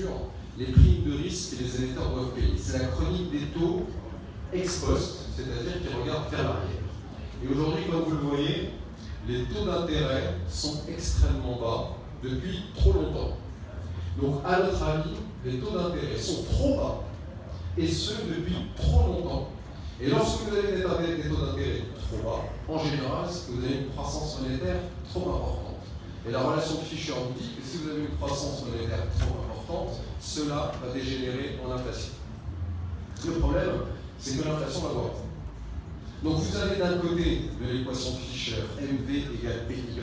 sur les primes de risque que les émetteurs doivent payer. C'est la chronique des taux ex post, c'est-à-dire qui regarde vers l'arrière. Et aujourd'hui, comme vous le voyez, les taux d'intérêt sont extrêmement bas depuis trop longtemps. Donc, à notre avis, les taux d'intérêt sont trop bas, et ce, depuis trop longtemps. Et lorsque vous avez des taux d'intérêt trop bas, en général, c'est que vous avez une croissance monétaire trop importante. Et la relation de Fisher nous dit que si vous avez une croissance monétaire trop importante, cela va dégénérer en inflation. Le problème, c'est que l'inflation va voir. Donc vous avez d'un côté de l'équation de Fisher, MV égale PY.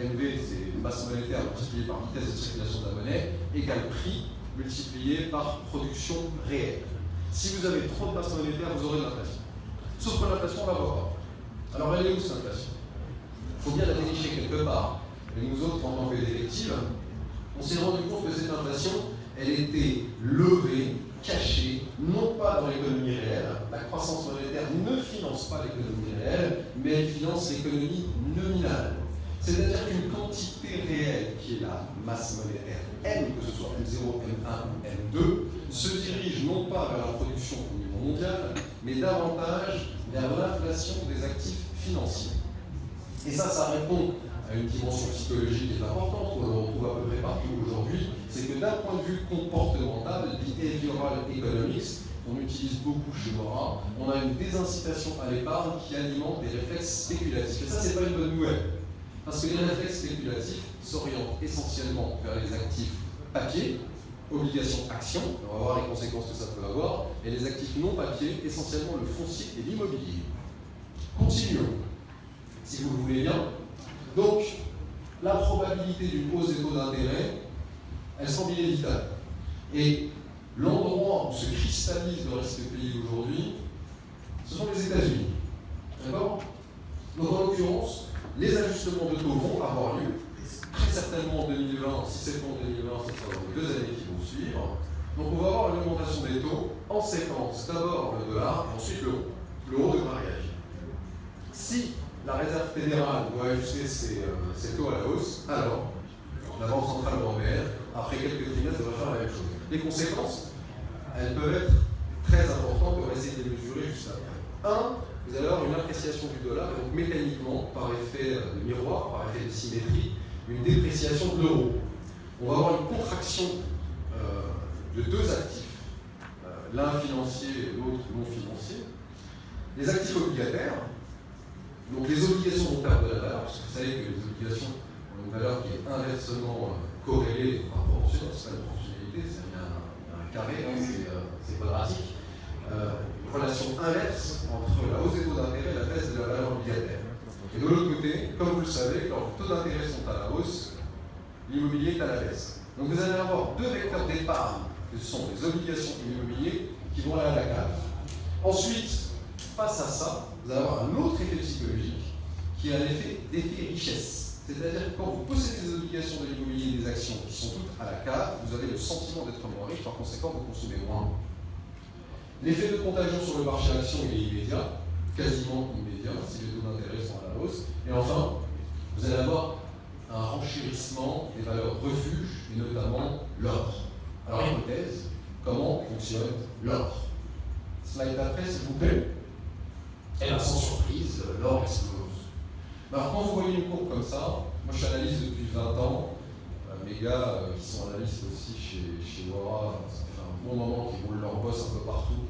MV, c'est masse monétaire multipliée par vitesse de circulation de la monnaie, égale prix multiplié par production réelle. Si vous avez trop de masse monétaire, vous aurez de l'inflation. Sauf que l'inflation, on ne la voit pas. Alors elle est où cette inflation? Il faut bien la dénicher quelque part. Et nous autres, en tant que détectives, on s'est rendu compte que cette inflation, elle était levée, cachée, non pas dans l'économie réelle. La croissance monétaire ne finance pas l'économie réelle, mais elle finance l'économie nominale. C'est-à-dire qu'une quantité réelle, qui est la masse monétaire M, que ce soit M0, M1 ou M2, se dirige non pas vers la production au niveau mondial, mais davantage vers l'inflation des actifs financiers. Et ça répond à une dimension psychologique qui est importante, qu'on le retrouve à peu près partout aujourd'hui, c'est que d'un point de vue comportemental, behavioral economics, on utilise beaucoup chez Mora, on a une désincitation à l'épargne qui alimente des réflexes spéculatifs. Et ça, c'est pas une bonne nouvelle. Parce que les réflexes spéculatifs s'orientent essentiellement vers les actifs papier, obligations actions, on va voir les conséquences que ça peut avoir, et les actifs non papier, essentiellement le foncier et l'immobilier. Continuons, si vous le voulez bien. Donc, la probabilité d'une hausse des taux d'intérêt, elle semble inévitable. Et l'endroit où se cristallise le risque pays aujourd'hui, ce sont les États-Unis. D'accord? Donc, en l'occurrence, les ajustements de taux vont avoir lieu, très certainement en 2020, si c'est pas en 2020, ce sera dans les 2 années qui vont suivre. Donc on va avoir une augmentation des taux en séquence, d'abord le dollar et ensuite l'euro. L'euro devra réagir. Si la Réserve fédérale doit ajuster ses taux à la hausse, alors la Banque centrale européenne, après quelques trimestres, devrait faire la même chose. Les conséquences, elles peuvent être très importantes, on va essayer de les mesurer juste après. Vous allez avoir une appréciation du dollar, et donc mécaniquement, par effet de miroir, par effet de symétrie, une dépréciation de l'euro. On va avoir une contraction de 2 actifs, l'un financier et l'autre non financier. Les actifs obligataires, donc les obligations vont perdre de la valeur, parce que vous savez que les obligations ont une valeur qui est inversement corrélée par proportion, c'est pas une proportionnalité, c'est un carré, hein, c'est quadratique. Relation inverse entre la hausse des taux d'intérêt et la baisse de la valeur obligataire. Et de l'autre côté, comme vous le savez, quand les taux d'intérêt sont à la hausse, l'immobilier est à la baisse. Donc vous allez avoir 2 vecteurs d'épargne, que sont les obligations et l'immobilier, qui vont aller à la cave. Ensuite, face à ça, vous allez avoir un autre effet psychologique, qui est l'effet richesse. C'est-à-dire que quand vous possédez des obligations de l'immobilier et des actions qui sont toutes à la cave, vous avez le sentiment d'être moins riche, par conséquent, vous consommez moins. L'effet de contagion sur le marché action est immédiat, quasiment immédiat, si les taux d'intérêt sont à la hausse. Et enfin, vous allez avoir un renchérissement des valeurs refuges, et notamment l'or. Alors, hypothèse, comment fonctionne l'or? Slide d'après, s'il vous plaît. Et là, sans surprise, l'or explose. Alors, quand vous voyez une courbe comme ça, moi je suis analyste depuis 20 ans, mes gars qui sont analystes aussi chez Mora, ça fait un bon moment qu'ils roulent leur boss un peu partout,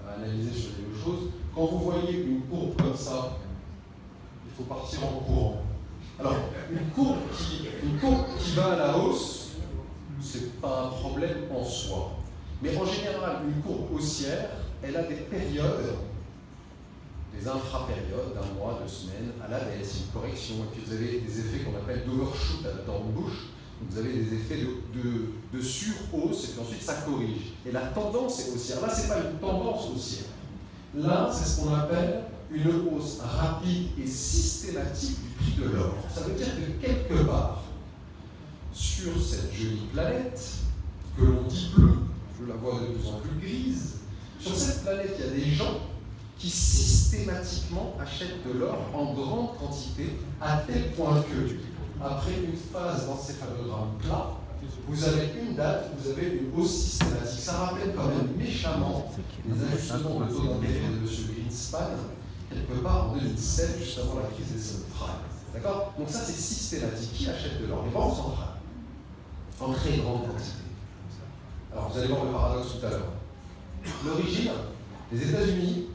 à analyser sur les deux choses. Quand vous voyez une courbe comme ça, il faut partir en courant. Alors, une courbe qui va à la hausse, c'est pas un problème en soi. Mais en général, une courbe haussière, elle a des périodes, des infrapériodes, d'un mois, 2 semaines, à la baisse, une correction, et puis vous avez des effets qu'on appelle d'overshoot à la Dornbush. Vous avez des effets de sur-hausse, et puis ensuite ça corrige. Et la tendance est haussière. Là, ce n'est pas une tendance haussière. Là, c'est ce qu'on appelle une hausse rapide et systématique du prix de l'or. Ça veut dire que quelque part, sur cette jolie planète, que l'on dit bleue, je la vois de plus en plus grise, sur cette planète, il y a des gens qui systématiquement achètent de l'or en grande quantité, à tel point que, après une phase d'encéphalogramme plat, vous avez une date, vous avez une hausse systématique. Ça rappelle quand même méchamment les ajustements de taux d'intérêt de M. Greenspan, quelque part en 2007, juste avant la crise des subprimes. D'accord? Donc ça, c'est systématique. Qui achète de l'or? Les banques centrales, en très grande quantité. Alors, vous allez voir le paradoxe tout à l'heure. L'origine, les États-Unis,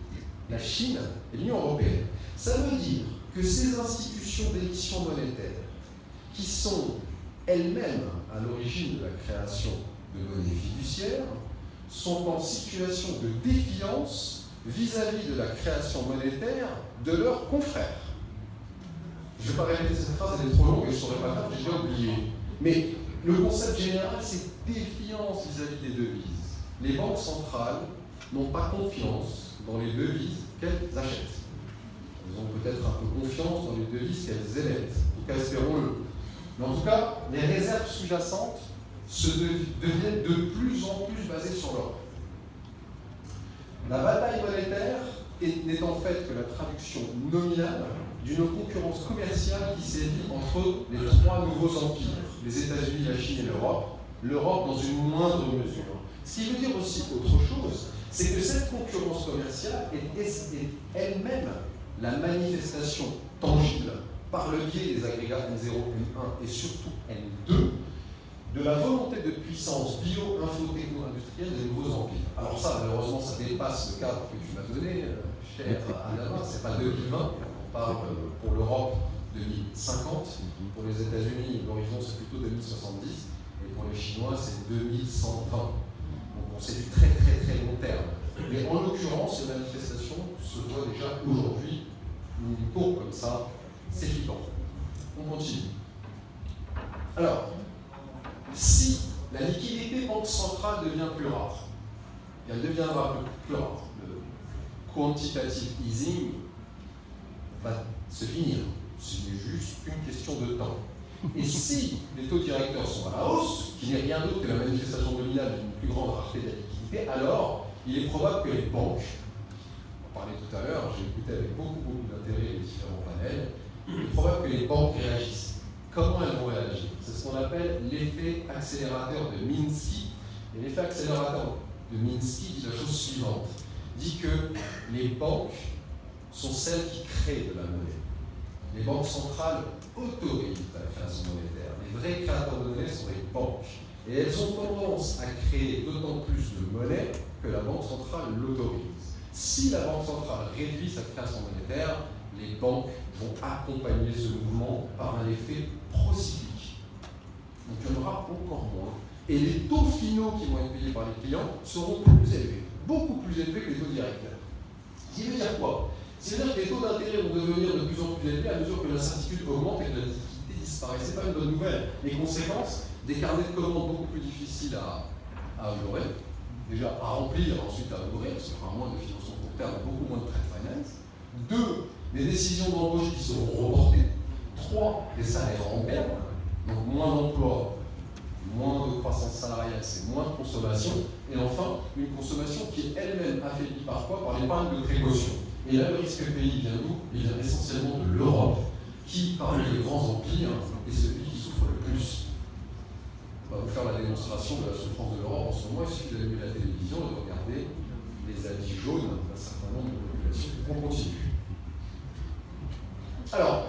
la Chine et l'Union européenne. Ça veut dire que ces institutions d'émission monétaire, qui sont elles-mêmes à l'origine de la création de monnaie fiduciaire, sont en situation de défiance vis-à-vis de la création monétaire de leurs confrères. Je ne vais pas répéter cette phrase, elle est trop longue et je ne saurais pas faire, j'ai déjà oublié. Mais le concept général, c'est défiance vis-à-vis des devises. Les banques centrales n'ont pas confiance dans les devises qu'elles achètent. Elles ont peut-être un peu confiance dans les devises qu'elles émettent. En tout cas, espérons-le. Mais en tout cas, les réserves sous-jacentes deviennent de plus en plus basées sur l'or. La bataille monétaire n'est en fait que la traduction nominale d'une concurrence commerciale qui sévit entre les trois nouveaux empires, les États-Unis, la Chine et l'Europe, l'Europe dans une moindre mesure. Ce qui veut dire aussi autre chose, c'est que cette concurrence commerciale est elle-même la manifestation tangible, par le biais des agrégats N0, N1 et surtout N2, de la volonté de puissance bio-info-techno-industrielle des nouveaux empires. Alors ça, malheureusement, ça dépasse le cadre que tu m'as donné, cher Adama, c'est pas 2020, on parle pour l'Europe 2050, pour les États-Unis, l'horizon c'est plutôt 2070, et pour les Chinois c'est 2120. Donc c'est du très très très long terme. Mais en l'occurrence, ces manifestations se voient déjà aujourd'hui, une courbe comme ça, c'est flippant. On continue. Alors, si la liquidité banque centrale devient plus rare, elle deviendra plus rare. Le quantitative easing va se finir. C'est juste une question de temps. Et si les taux directeurs sont à la hausse, qui n'est rien d'autre que la manifestation nominale d'une plus grande rareté de la liquidité, alors il est probable que les banques, on parlait tout à l'heure, j'ai écouté avec beaucoup d'intérêt les différents panels, il est probable que les banques réagissent. Comment elles vont réagir? C'est ce qu'on appelle l'effet accélérateur de Minsky. Et l'effet accélérateur de Minsky dit la chose suivante. Dit que les banques sont celles qui créent de la monnaie. Les banques centrales autorisent la création monétaire. Les vrais créateurs de monnaie sont les banques. Et elles ont tendance à créer d'autant plus de monnaie que la banque centrale l'autorise. Si la banque centrale réduit sa création monétaire, les banques vont accompagner ce mouvement par un effet procyclique. Donc il y en aura encore moins. Et les taux finaux qui vont être payés par les clients seront plus élevés, beaucoup plus élevés que les taux directeurs. Ce qui veut dire quoi? C'est-à-dire que les taux d'intérêt vont devenir de plus en plus élevés à mesure que l'incertitude augmente et que la liquidité disparaît. Ce n'est pas une bonne nouvelle. Les conséquences, des carnets de commandes beaucoup plus difficiles à honorer, déjà à remplir, ensuite à honorer, parce qu'il y aura moins de financement court terme, beaucoup moins de trade finance. 2, des décisions d'embauche qui seront reportées. 3, des salaires en berne, donc moins d'emplois, moins de croissance salariale, c'est moins de consommation. Et enfin, une consommation qui est elle-même affaiblie par quoi? Par l'épargne de précaution. Et là, le risque pays vient d'où? Il vient essentiellement de l'Europe, qui, parmi les grands empires, est celui qui souffre le plus. On va vous faire la démonstration de la souffrance de l'Europe en ce moment. Il suffit d'allumer la télévision et de regarder les habits jaunes d'un certain nombre de populations. On continue. Alors,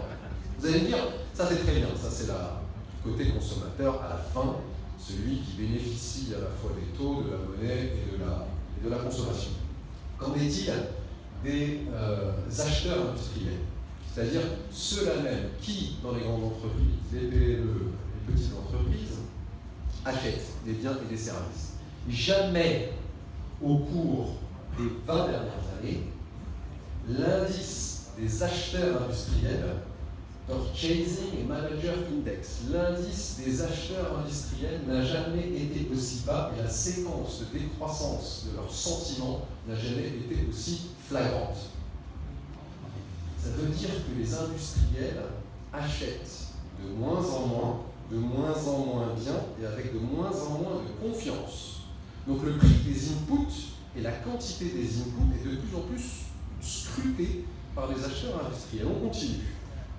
vous allez me dire, ça c'est très bien, ça c'est le côté consommateur à la fin, celui qui bénéficie à la fois des taux, de la monnaie et de la consommation. Qu'en est-il des acheteurs industriels? C'est-à-dire ceux-là même qui, dans les grandes entreprises, les PME, les petites entreprises, achètent des biens et des services. Jamais au cours des 20 dernières années, l'indice des acheteurs industriels, Purchasing Manager Index, l'indice des acheteurs industriels n'a jamais été aussi bas et la séquence de décroissance de leurs sentiments n'a jamais été aussi flagrante. Ça veut dire que les industriels achètent de moins en moins bien et avec de moins en moins de confiance. Donc le prix des inputs et la quantité des inputs est de plus en plus scruté par les acheteurs industriels. On continue.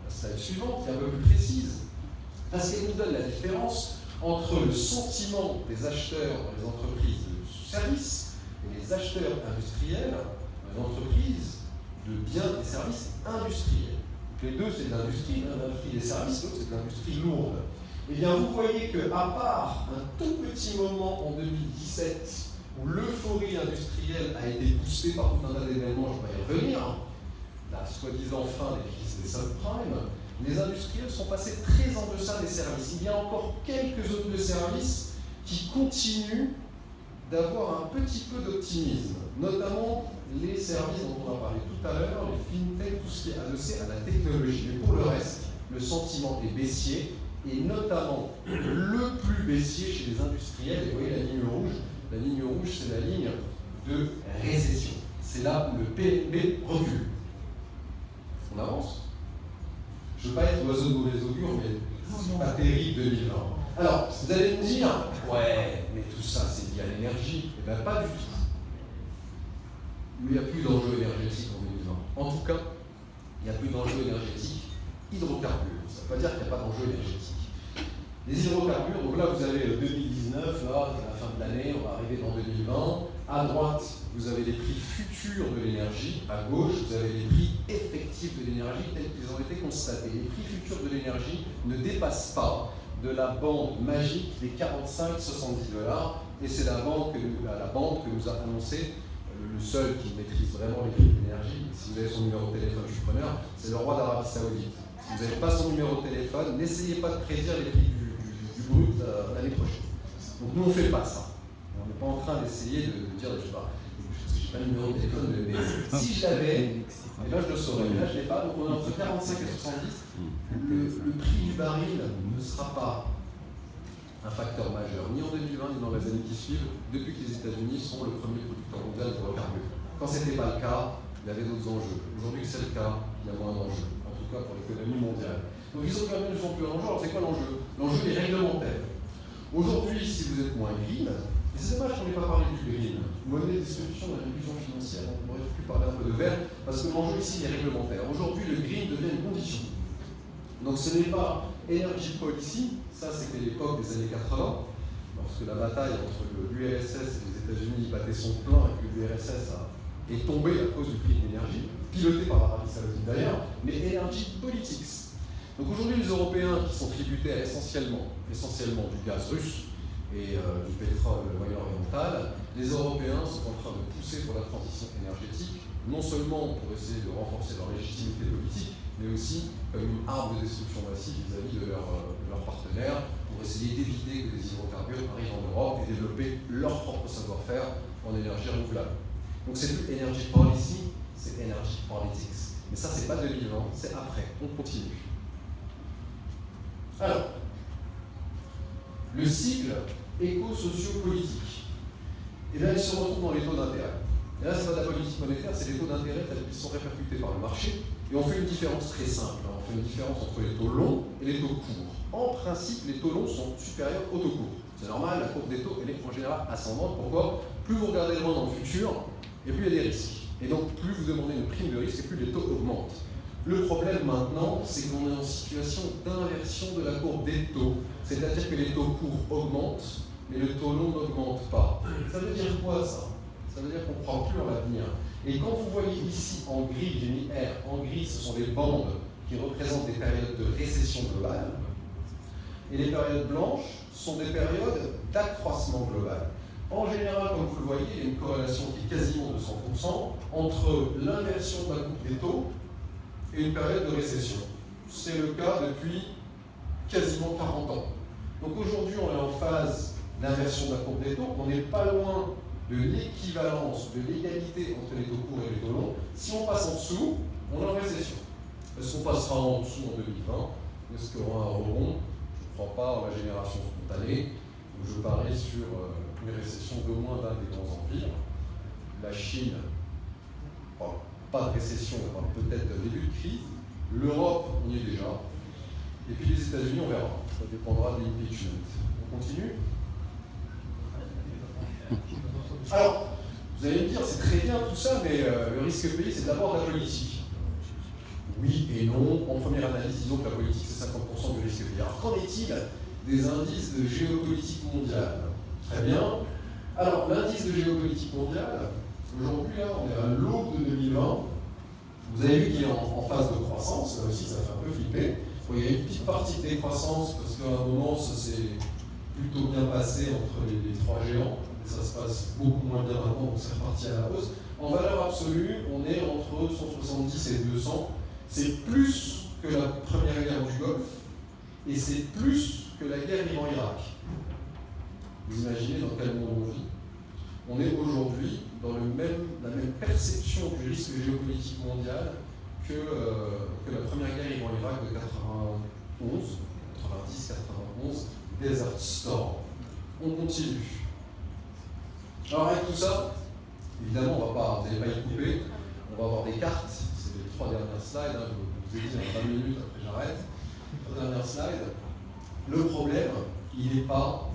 La slide suivante est un peu plus précise, parce qu'elle nous donne la différence entre le sentiment des acheteurs dans les entreprises de services et les acheteurs industriels dans les entreprises de biens et services industriels. Les deux, c'est de l'industrie, l'un l'industrie des services, l'autre c'est de l'industrie lourde. Eh bien, vous voyez qu'à part un tout petit moment en 2017 où l'euphorie industrielle a été boostée par tout un tas d'événements, je vais y revenir, la soi-disant fin des crises des subprimes, les industriels sont passés très en deçà des services. Il y a encore quelques autres de services qui continuent d'avoir un petit peu d'optimisme, notamment les services dont on a parlé tout à l'heure, les fintech, tout ce qui est adossé à la technologie. Mais pour le reste, le sentiment est baissier, et notamment le plus baissier chez les industriels. Et vous voyez la ligne rouge, c'est la ligne de récession. C'est là où le PNB recule. On avance. Je ne veux pas être l'oiseau de mauvais augure, mais c'est pas terrible 2020. Alors, vous allez me dire, ouais, mais tout ça c'est lié à l'énergie. Eh bien, pas du tout. Il n'y a plus d'enjeu énergétique en 2020. En tout cas, il n'y a plus d'enjeu énergétique hydrocarbures. Ça ne veut pas dire qu'il n'y a pas d'enjeu énergétique. Les hydrocarbures, donc là vous avez 2019, là, à la fin de l'année, on va arriver dans 2020. À droite, vous avez les prix futurs de l'énergie. À gauche, vous avez les prix effectifs de l'énergie tels qu'ils ont été constatés. Les prix futurs de l'énergie ne dépassent pas de la bande magique des 45-70 $. Et c'est la bande que nous a annoncé le seul qui maîtrise vraiment les prix de l'énergie. Si vous avez son numéro de téléphone, je suis preneur, c'est le roi d'Arabie Saoudite. Si vous n'avez pas son numéro de téléphone, n'essayez pas de prédire les prix du brut l'année prochaine. Donc nous, on ne fait pas ça. On n'est pas en train d'essayer de dire, je sais pas le numéro de téléphone, mais si je l'avais, et là je le saurais, mais là je ne l'ai pas, donc on est entre 45 et 70. Le prix du baril ne sera pas un facteur majeur, ni en 2020, ni dans les années qui suivent, depuis que les États-Unis sont le premier producteur mondial d'hydrocarbures. Quand ce n'était pas le cas, il y avait d'autres enjeux. Aujourd'hui, c'est le cas, il y a moins d'enjeux, en tout cas pour l'économie mondiale. Donc les hydrocarbures ne sont plus un enjeu. Alors c'est quoi l'enjeu? L'enjeu est réglementaire. Aujourd'hui, si vous êtes moins green, et c'est dommage qu'on n'ait pas parlé du green, monnaie des solutions dans l'inclusion financière, on aurait pu parler un peu de vert, parce que l'enjeu ici est réglementaire. Aujourd'hui, le green devient une condition. Donc ce n'est pas energy policy, ça c'était l'époque des années 80, lorsque la bataille entre l'URSS et les États-Unis battait son plein et que l'URSS est tombée à cause du prix de l'énergie, piloté par l'Arabie Saoudite d'ailleurs, mais energy politics. Donc aujourd'hui, les Européens qui sont tributaires essentiellement du gaz russe et du pétrole moyen-oriental, les Européens sont en train de pousser pour la transition énergétique, non seulement pour essayer de renforcer leur légitimité politique, mais aussi comme une arme de destruction massive vis-à-vis de leurs partenaires, pour essayer d'éviter que les hydrocarbures arrivent en Europe et développer leur propre savoir-faire en énergie renouvelable. Donc c'est plus energy policy, c'est energy politics. Mais ça, c'est pas 2020, c'est après. On continue. Alors, le cycle éco-socio-politique, et là, il se retrouve dans les taux d'intérêt. Et là, ce n'est pas de la politique monétaire, c'est les taux d'intérêt tels qu'ils sont répercutés par le marché. Et on fait une différence très simple. On fait une différence entre les taux longs et les taux courts. En principe, les taux longs sont supérieurs aux taux courts. C'est normal, la courbe des taux, elle est en général ascendante. Pourquoi? Plus vous regardez loin dans le futur, et plus il y a des risques. Et donc, plus vous demandez une prime de risque, et plus les taux augmentent. Le problème maintenant, c'est qu'on est en situation d'inversion de la courbe des taux. C'est-à-dire que les taux courts augmentent, mais le taux long n'augmente pas. Ça veut dire quoi, ça? Ça veut dire qu'on ne croit plus en l'avenir. Et quand vous voyez ici en gris, j'ai mis R, en gris, ce sont des bandes qui représentent des périodes de récession globale. Et les périodes blanches sont des périodes d'accroissement global. En général, comme vous le voyez, il y a une corrélation qui est quasiment de 100% entre l'inversion de la courbe des taux et une période de récession. C'est le cas depuis quasiment 40 ans. Donc aujourd'hui, on est en phase d'inversion de la courbe des taux. On n'est pas loin de l'équivalence, de l'égalité entre les taux courts et les taux longs. Si on passe en dessous, on est en récession. Est-ce qu'on passera en dessous en 2020? Est-ce qu'il y aura un rebond? Je ne crois pas en la génération spontanée. Donc je parie sur une récession d'au moins d'un des grands empires. La Chine, pas de récession, on parle peut-être d'un début de crise. L'Europe, on y est déjà. Et puis les États-Unis, on verra. Ça dépendra de l'impeachment. On continue? Alors, vous allez me dire, c'est très bien tout ça, mais le risque payé, c'est d'abord la politique. Oui et non. En première analyse, disons que la politique, c'est 50% du risque payé. Alors, qu'en est-il des indices de géopolitique mondiale. Très bien. Alors, l'indice de géopolitique mondiale, aujourd'hui, là, on est à l'aube de 2020. Vous avez vu qu'il est en phase de croissance, là aussi, ça fait un peu flipper. Bon, il y a une petite partie de décroissance, parce qu'à un moment, ça s'est plutôt bien passé entre les trois géants. Ça se passe beaucoup moins bien maintenant, donc c'est reparti à la hausse. En valeur absolue, on est entre 170 et 200. C'est plus que la première guerre du Golfe, et c'est plus que la guerre Iran-Irak. Vous imaginez dans quel monde on vit? On est aujourd'hui dans la même perception du risque géopolitique mondial que la première guerre Iran-Irak de 90-91, Desert Storm. On continue. Alors avec tout ça, évidemment, vous n'allez pas y couper, on va avoir des cartes, c'est les 3 dernières slides, hein, je vous ai dit en 20 minutes, après j'arrête. 3 dernières slides. Le problème, il n'est pas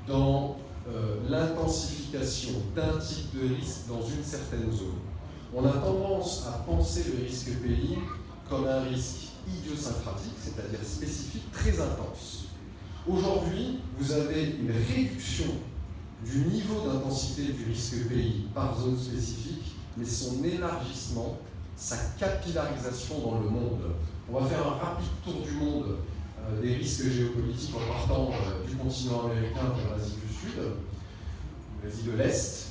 dans l'intensification d'un type de risque dans une certaine zone. On a tendance à penser le risque pays comme un risque idiosyncratique, c'est-à-dire spécifique, très intense. Aujourd'hui, vous avez une réduction du niveau d'intensité du risque pays par zone spécifique, mais son élargissement, sa capillarisation dans le monde. On va faire un rapide tour du monde des risques géopolitiques en partant du continent américain vers l'Asie du Sud, l'Asie de l'Est.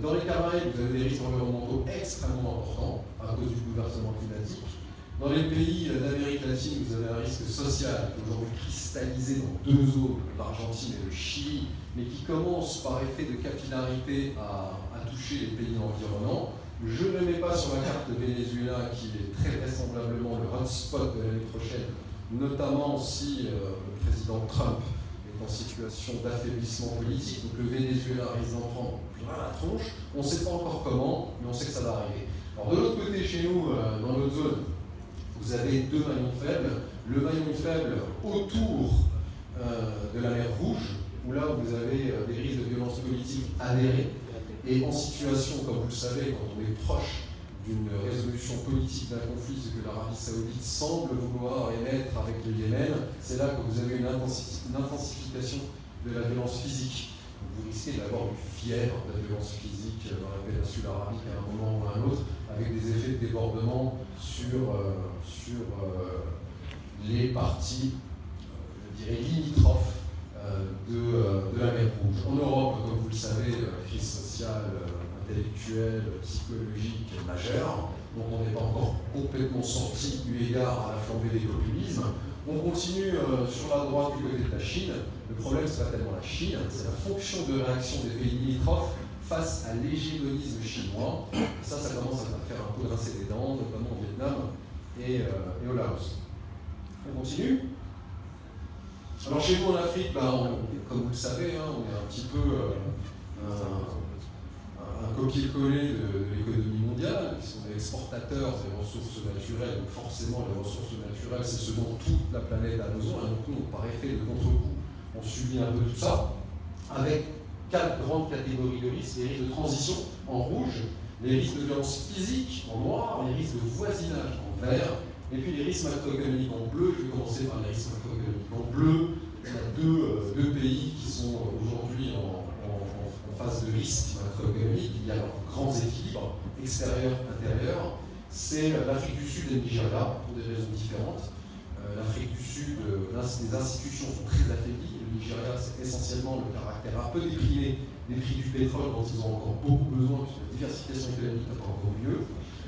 Dans les Caraïbes, vous avez des risques environnementaux extrêmement importants à cause du bouleversement climatique. Dans les pays d'Amérique latine, vous avez un risque social qui est aujourd'hui cristallisé dans 2 zones, l'Argentine et le Chili, mais qui commence par effet de capillarité à toucher les pays environnants. Je ne mets pas sur la carte le Venezuela, qui est très vraisemblablement le hotspot de l'année prochaine, notamment si le président Trump est en situation d'affaiblissement politique. Donc le Venezuela risque d'en prendre plein la tronche. On ne sait pas encore comment, mais on sait que ça va arriver. Alors de l'autre côté, chez nous, dans notre zone, vous avez 2 maillons faibles. Le maillon faible autour de la mer Rouge, où là vous avez des risques de violence politique avérés, et en situation, comme vous le savez, quand on est proche d'une résolution politique d'un conflit, ce que l'Arabie Saoudite semble vouloir émettre avec le Yémen, c'est là que vous avez une intensification de la violence physique. Vous risquez d'avoir une fièvre de la violence physique dans la péninsule arabique à un moment ou à un autre, avec des effets de débordement sur les parties, je dirais, limitrophes de la mer Rouge. En Europe, comme vous le savez, crise sociale, intellectuelle, psychologique majeure, donc on n'est pas encore complètement sorti eu égard à la flambée des populismes. On continue sur la droite du côté de la Chine. Le problème, ce n'est pas tellement la Chine, c'est la fonction de réaction des pays limitrophes face à l'hégémonisme chinois. Ça commence à faire un peu grincer des dents, notamment au Vietnam et au Laos. On continue. Alors chez nous en Afrique, comme vous le savez, on est un petit peu un copier-coller de l'économie mondiale, puisqu'on est exportateur des ressources naturelles, donc forcément les ressources naturelles, c'est ce dont toute la planète a besoin, et donc nous, par effet de contre-coup, on subit un peu tout ça, avec 4 grandes catégories de risques: les risques de transition en rouge, les risques de violence physique en noir, les risques de voisinage en vert, et puis les risques macroéconomiques en bleu. Je vais commencer par les risques macroéconomiques en bleu. Il y a deux pays qui sont aujourd'hui en phase de risque macroéconomique. Il y a leurs grands équilibres extérieur-intérieur. C'est l'Afrique du Sud et le Nigeria, pour des raisons différentes. L'Afrique du Sud, les institutions sont très affaiblies. Le Nigeria, c'est essentiellement le caractère un peu déprimé des prix du pétrole dont ils ont encore beaucoup besoin, puisque la diversification économique n'a pas encore eu lieu.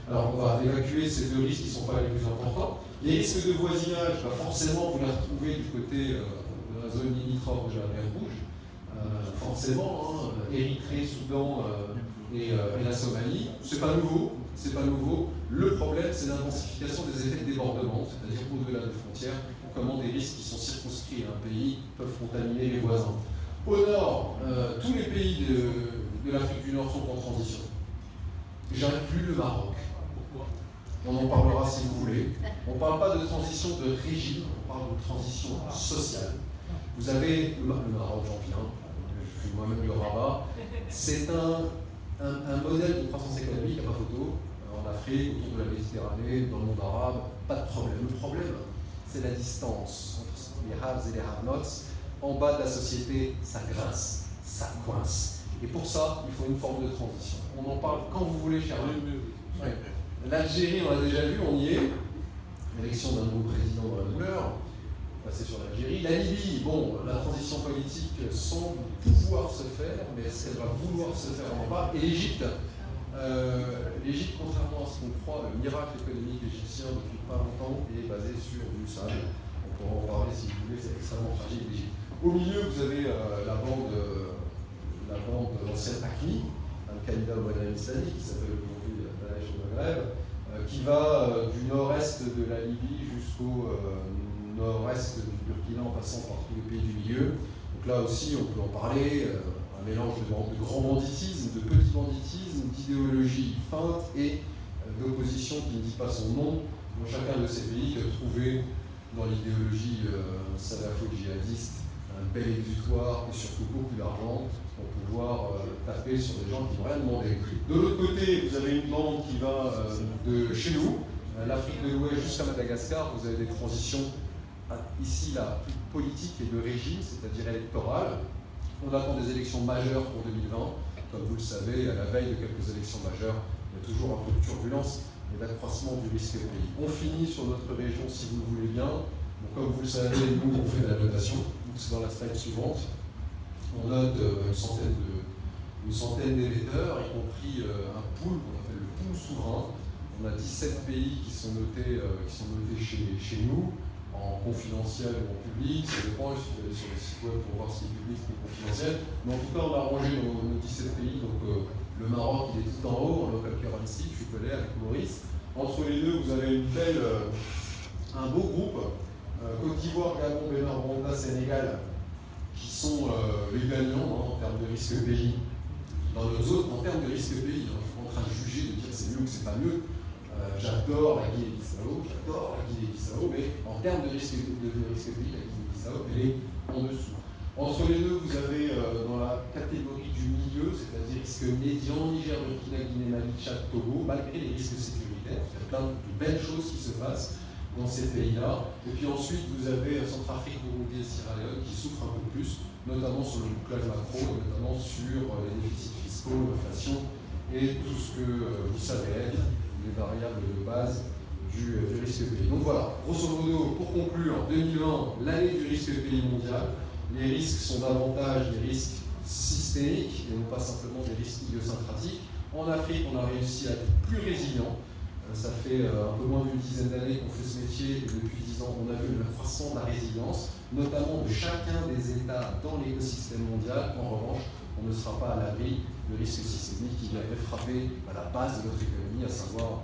Alors on va évacuer ces 2 risques qui ne sont pas les plus importants. Les risques de voisinage, forcément vous les retrouvez du côté de la zone limitrophe de la mer Rouge. Forcément, Érythrée, Soudan et la Somalie, c'est pas nouveau. Le problème, c'est l'intensification des effets de débordement, c'est-à-dire au-delà des frontières, comment des risques qui sont circonscrits à un pays peuvent contaminer les voisins. Au nord, tous les pays de l'Afrique du Nord sont en transition. J'inclus le Maroc. On en parlera si vous voulez. On ne parle pas de transition de régime, on parle de transition sociale. Vous avez le Maroc, j'en viens, je suis moi-même de Rabat. C'est un modèle de croissance économique, il n'y a pas photo, en Afrique, autour de la Méditerranée, dans le monde arabe, pas de problème. Le problème, c'est la distance entre les haves et les have-nots. En bas de la société, ça grince, ça coince. Et pour ça, il faut une forme de transition. On en parle quand vous voulez, cher ami. Ouais. L'Algérie, on l'a déjà vu, on y est. L'élection d'un nouveau président dans la douleur. Passer sur l'Algérie. La Libye, bon, la transition politique semble pouvoir se faire, mais est-ce qu'elle va vouloir se faire en bas? Et l'Égypte, contrairement à ce qu'on croit, le miracle économique égyptien depuis pas longtemps est basé sur du sable. On pourra en parler si vous voulez, c'est extrêmement fragile l'Égypte. Au milieu, vous avez la bande ancienne AQMI, Al-Qaïda au Maghreb islamique, qui s'appelle aujourd'hui Daesh au Maghreb, qui va du nord-est de la Libye jusqu'au nord-est du Burkina en passant par tous les pays du milieu. Donc là aussi, on peut en parler, un mélange de grand banditisme, de petit banditisme, d'idéologie feinte et d'opposition qui ne dit pas son nom dans chacun de ces pays, qui a trouvé dans l'idéologie salafo-djihadiste un bel exutoire et surtout beaucoup d'argent pour pouvoir taper sur des gens qui n'ont rien demandé. De l'autre côté, vous avez une bande qui va de chez nous, l'Afrique de l'Ouest jusqu'à Madagascar. Vous avez des transitions ici là, plus politiques et de régime, c'est-à-dire électorales. On attend des élections majeures pour 2020. Comme vous le savez, à la veille de quelques élections majeures, il y a toujours un peu de turbulence et d'accroissement du risque au pays. On finit sur notre région, si vous le voulez bien. Donc, comme vous le savez, nous, on fait de la notation. C'est dans la slide suivante. On note une centaine d'émetteurs, y compris un pool qu'on appelle le pool souverain. On a 17 pays qui sont notés chez nous, en confidentiel ou en public. Ça dépend, il suffit d'aller sur le site web pour voir ce qui est public et confidentiel. Mais en tout cas, on a rangé nos 17 pays. Donc, le Maroc, il est tout en haut, en local currency, je suis collé avec Maurice. Entre les deux, vous avez un beau groupe. Côte d'Ivoire, Gabon, Bénin, Rwanda, Sénégal, qui sont les gagnants en termes de risque pays. Dans nos autres, en termes de risque pays, je suis pas en train de juger, de dire c'est mieux ou c'est pas mieux. J'adore la Guinée-Bissau, mais en termes de risque pays, la Guinée-Bissau, elle est en dessous. Entre les deux, vous avez dans la catégorie du milieu, c'est-à-dire risque médian, Niger, Burkina, Guinée, Mali, Tchad, Togo, malgré les risques sécuritaires. Il y a plein de belles choses qui se passent dans ces pays-là. Et puis ensuite, vous avez Centrafrique, Burundi et Sierra Leone qui souffrent un peu plus, notamment sur le bouclage macro, et notamment sur les déficits fiscaux, l'inflation et tout ce que vous savez être les variables de base du risque pays. Donc voilà, grosso modo, pour conclure, 2020, l'année du risque pays mondial. Les risques sont davantage des risques systémiques et non pas simplement des risques idiosyncratiques. En Afrique, on a réussi à être plus résilient. Ça fait un peu moins d'une dizaine d'années qu'on fait ce métier et depuis 10 ans, on a vu le accroissement de la résilience, notamment de chacun des États dans l'écosystème mondial. En revanche, on ne sera pas à l'abri de risques systémiques qui viendraient frapper à la base de notre économie, à savoir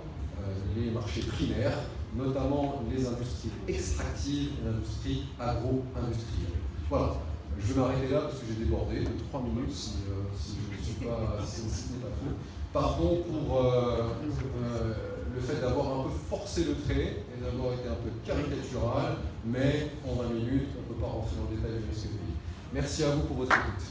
les marchés primaires, notamment les industries extractives et l'industrie agro-industrielle. Voilà. Je vais m'arrêter là parce que j'ai débordé de 3 minutes si je ne suis pas, si ce n'est pas faux. Pardon pour le fait d'avoir un peu forcé le trait et d'avoir été un peu caricatural, mais en 20 minutes, on ne peut pas rentrer dans le détail du risque pays. Merci à vous pour votre écoute.